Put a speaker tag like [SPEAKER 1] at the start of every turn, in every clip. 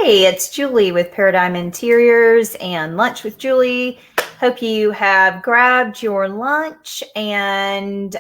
[SPEAKER 1] Hey, it's Julie with Paradigm Interiors and Lunch with Julie. Hope you have grabbed your lunch and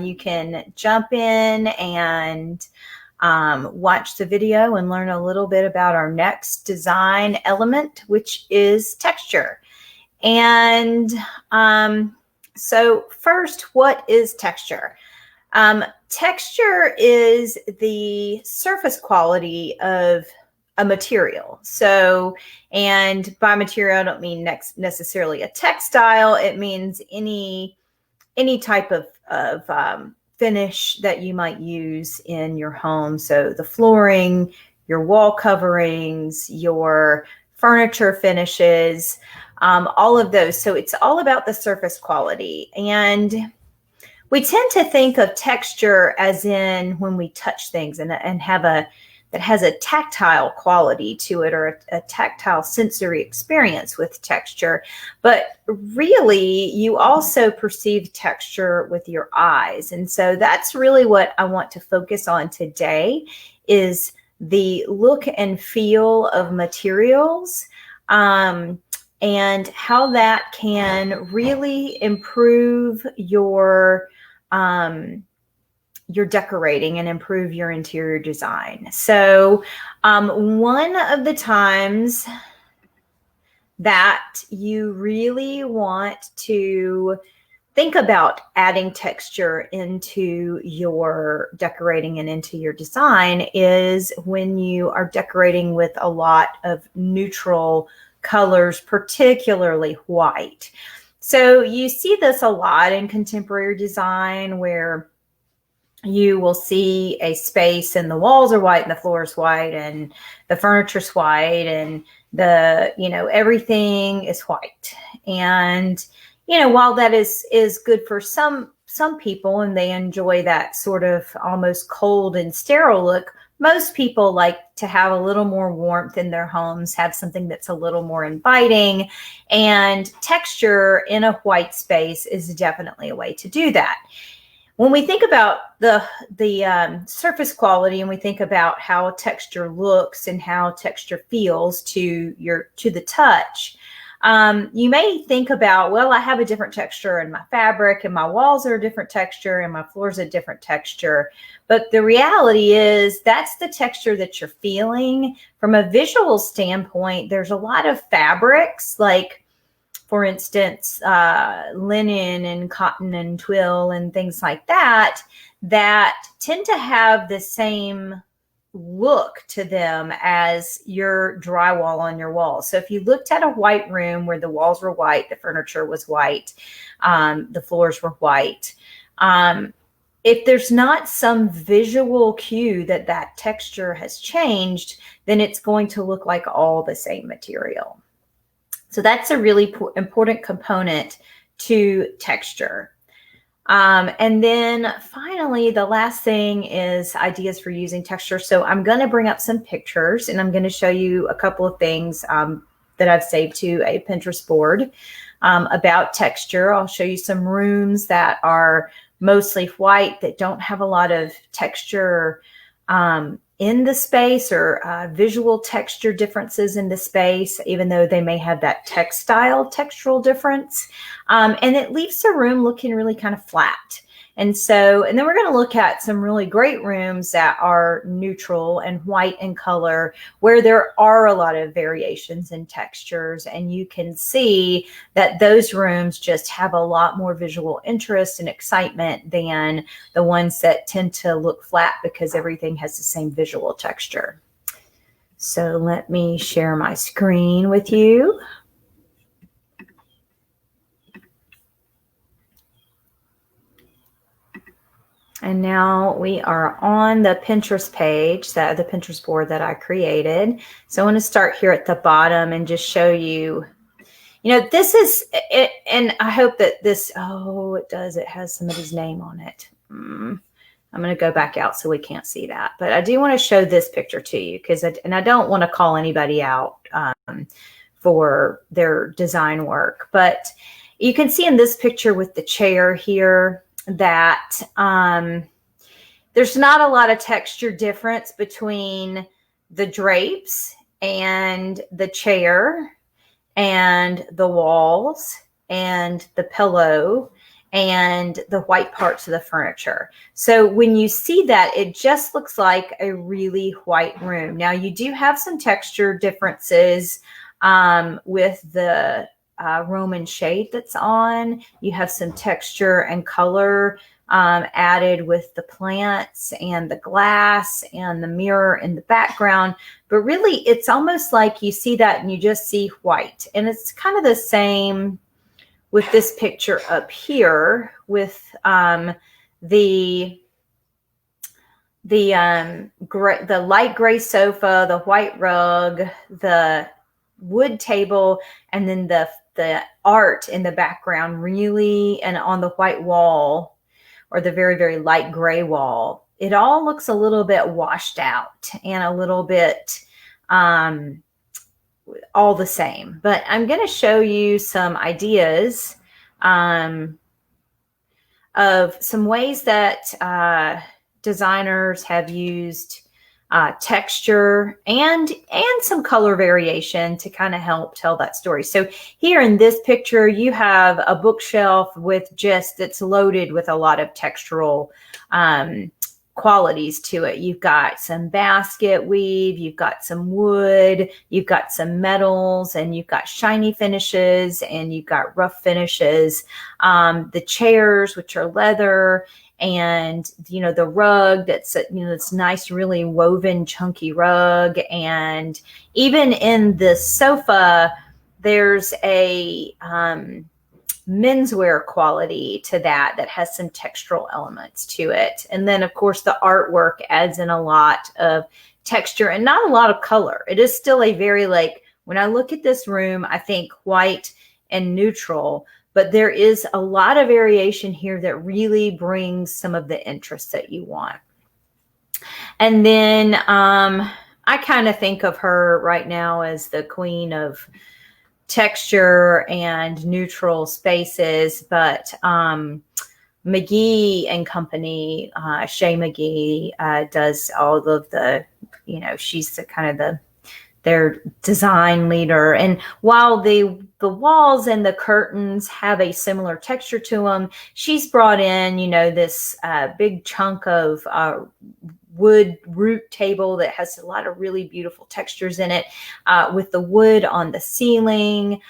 [SPEAKER 1] you can jump in and watch the video and learn a little bit about our next design element, which is texture. And so first, what is texture? Texture is the surface quality of a material. So, and by material, I don't mean necessarily a textile. It means any type of finish that you might use in your home. So the flooring, your wall coverings, your furniture finishes, all of those. So it's all about the surface quality. And we tend to think of texture as in when we touch things and have that has a tactile quality to it, or a tactile sensory experience with texture. But really, you also perceive texture with your eyes. And so that's really what I want to focus on today, is the look and feel of materials, and how that can really improve your decorating and improve your interior design. So one of the times that you really want to think about adding texture into your decorating and into your design is when you are decorating with a lot of neutral colors, particularly white. So you see this a lot in contemporary design, where you will see a space and the walls are white and the floor is white and the furniture's white and everything is white. And, while that is good for some people and they enjoy that sort of almost cold and sterile look, most people like to have a little more warmth in their homes, have something that's a little more inviting, and texture in a white space is definitely a way to do that. When we think about the surface quality, and we think about how texture looks and how texture feels to the touch, you may think about, well, I have a different texture in my fabric, and my walls are a different texture, and my floor's a different texture. But the reality is that's the texture that you're feeling. From a visual standpoint, there's a lot of fabrics, like, for instance, linen and cotton and twill and things like that, that tend to have the same look to them as your drywall on your walls. So if you looked at a white room where the walls were white, the furniture was white, the floors were white, if there's not some visual cue that texture has changed, then it's going to look like all the same material. So that's a really important component to texture. And then finally, the last thing is ideas for using texture. So I'm going to bring up some pictures, and I'm going to show you a couple of things that I've saved to a Pinterest board about texture. I'll show you some rooms that are mostly white, that don't have a lot of texture in the space, or visual texture differences in the space, even though they may have that textural difference. And it leaves the room looking really kind of flat. And then we're going to look at some really great rooms that are neutral and white in color, where there are a lot of variations in textures. And you can see that those rooms just have a lot more visual interest and excitement than the ones that tend to look flat because everything has the same visual texture. So let me share my screen with you. And now we are on the Pinterest page, the Pinterest board that I created. So I want to start here at the bottom and just show you, this is it. And I hope that this, it does. It has somebody's name on it. I'm going to go back out so we can't see that. But I do want to show this picture to you, and I don't want to call anybody out for their design work. But you can see in this picture with the chair here that there's not a lot of texture difference between the drapes and the chair and the walls and the pillow and the white parts of the furniture. So when you see that, it just looks like a really white room. Now you do have some texture differences with the Roman shade that's on. You have some texture and color added with the plants and the glass and the mirror in the background. But really, it's almost like you see that and you just see white. And it's kind of the same with this picture up here with the light gray sofa, the white rug, the wood table, and then the art in the background really, and on the white wall or the very, very light gray wall. It all looks a little bit washed out and a little bit all the same. But I'm going to show you some ideas of some ways that designers have used texture and some color variation to kind of help tell that story. So here in this picture, you have a bookshelf with that's loaded with a lot of textural qualities to it. You've got some basket weave, you've got some wood, you've got some metals, and you've got shiny finishes, and you've got rough finishes. The chairs, which are leather, and the rug that's it's nice, really woven, chunky rug. And even in the sofa, there's a menswear quality to that has some textural elements to it. And then of course the artwork adds in a lot of texture and not a lot of color. It is still a very, like, when I look at this room, I think white and neutral, but there is a lot of variation here that really brings some of the interest that you want. And then I kind of think of her right now as the queen of texture and neutral spaces, but McGee and Company, Shay McGee does all of the, she's their design leader. And while the walls and the curtains have a similar texture to them, she's brought in, this big chunk of wood root table that has a lot of really beautiful textures in it, with the wood on the ceiling.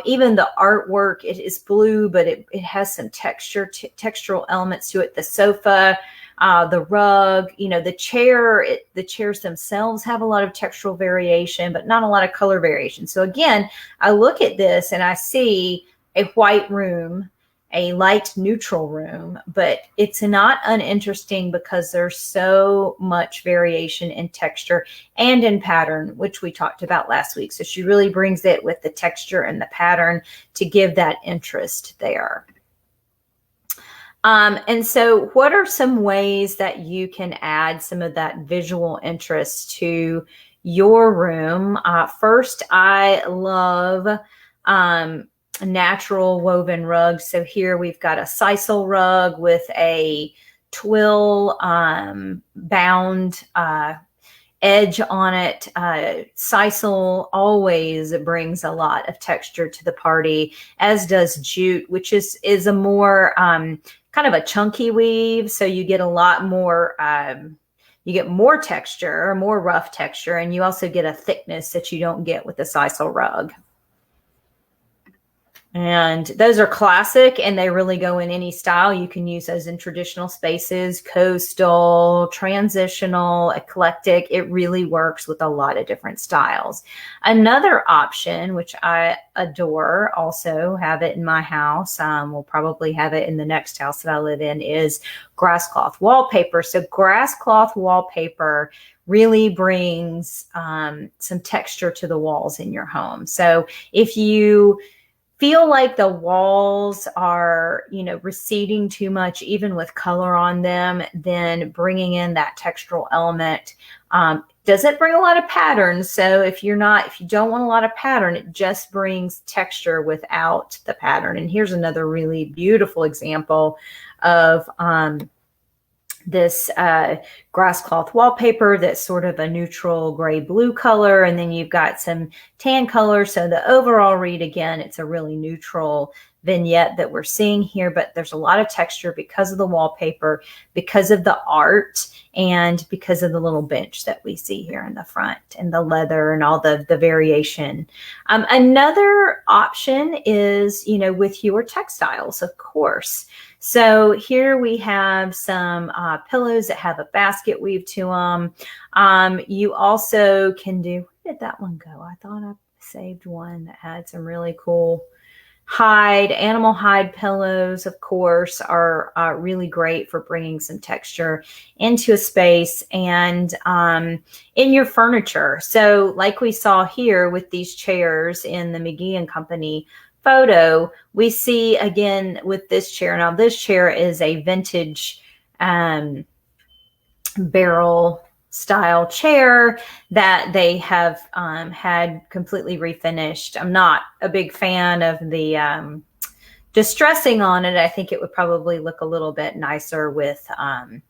[SPEAKER 1] Even the artwork, it is blue, but it has some textural elements to it. The sofa, the rug, the chair, the chairs themselves have a lot of textural variation, but not a lot of color variation. So again, I look at this and I see a white room, a light neutral room, but it's not uninteresting because there's so much variation in texture and in pattern, which we talked about last week. So she really brings it with the texture and the pattern to give that interest there. And so what are some ways that you can add some of that visual interest to your room? First, I love natural woven rugs. So here we've got a sisal rug with a twill bound edge on it. Sisal always brings a lot of texture to the party, as does jute, which is a more kind of a chunky weave. So you get a lot more, you get more texture, more rough texture, and you also get a thickness that you don't get with the sisal rug. And those are classic, and they really go in any style. You can use those in traditional spaces, coastal, transitional, eclectic. It really works with a lot of different styles. Another option, which I adore, also have it in my house, we'll probably have it in the next house that I live in, is grass cloth wallpaper. So grass cloth wallpaper really brings some texture to the walls in your home. So if you feel like the walls are, receding too much, even with color on them, then bringing in that textural element doesn't bring a lot of pattern. So if you don't want a lot of pattern, it just brings texture without the pattern. And here's another really beautiful example of this grass cloth wallpaper that's sort of a neutral gray blue color, and then you've got some tan color. So the overall read, again, it's a really neutral vignette that we're seeing here, but there's a lot of texture because of the wallpaper, because of the art, and because of the little bench that we see here in the front, and the leather and all the variation. Another option is, with your textiles, of course. So here we have some pillows that have a basket weave to them. You also can do, where did that one go? I thought I saved one that had some really cool animal hide pillows, of course, are really great for bringing some texture into a space and in your furniture. So like we saw here with these chairs in the McGee and Company photo, we see again with this chair. Now this chair is a vintage barrel style chair that they have had completely refinished. I'm not a big fan of the distressing on it. I think it would probably look a little bit nicer with a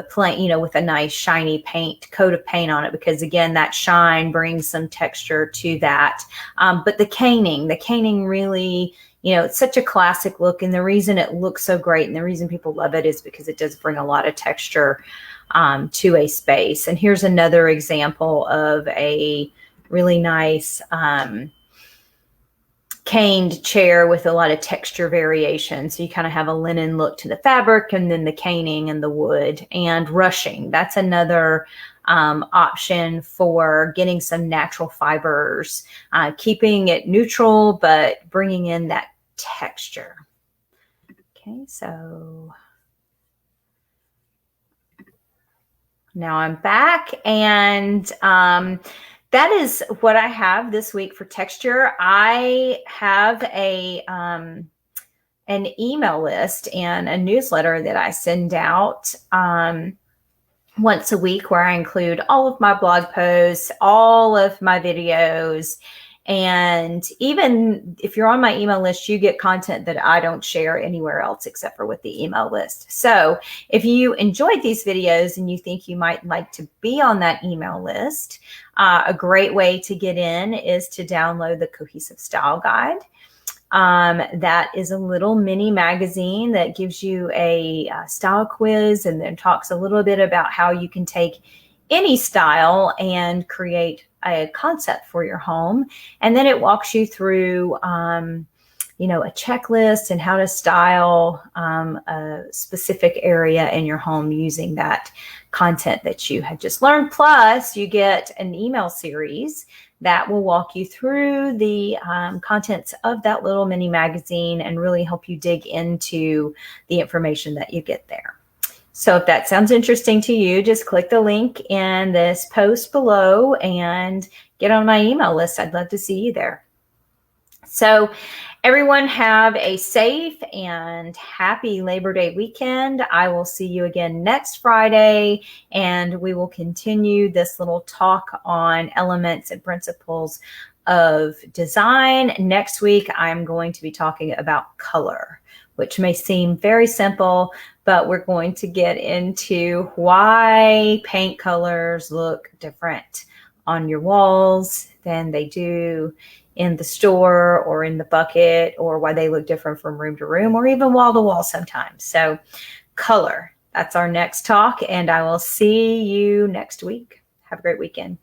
[SPEAKER 1] plain, with a nice shiny coat of paint on it, because again, that shine brings some texture to that. But the caning really, it's such a classic look, and the reason it looks so great and the reason people love it is because it does bring a lot of texture to a space. And here's another example of a really nice caned chair with a lot of texture variation. So you kind of have a linen look to the fabric, and then the caning and the wood and rushing. That's another option for getting some natural fibers, keeping it neutral, but bringing in that texture. Okay, so now I'm back, and that is what I have this week for texture. I have an email list and a newsletter that I send out once a week, where I include all of my blog posts, all of my videos. And even if you're on my email list, you get content that I don't share anywhere else except for with the email list. So if you enjoyed these videos and you think you might like to be on that email list, a great way to get in is to download the Cohesive Style Guide. That is a little mini magazine that gives you a style quiz, and then talks a little bit about how you can take any style and create a concept for your home. And then it walks you through, a checklist and how to style a specific area in your home using that content that you had just learned. Plus, you get an email series that will walk you through the contents of that little mini magazine and really help you dig into the information that you get there. So if that sounds interesting to you, just click the link in this post below and get on my email list. I'd love to see you there. So everyone, have a safe and happy Labor Day weekend. I will see you again next Friday, and we will continue this little talk on elements and principles of design. Next week, I'm going to be talking about color, which may seem very simple, but we're going to get into why paint colors look different on your walls than they do in the store or in the bucket, or why they look different from room to room or even wall to wall sometimes. So color, that's our next talk, and I will see you next week. Have a great weekend.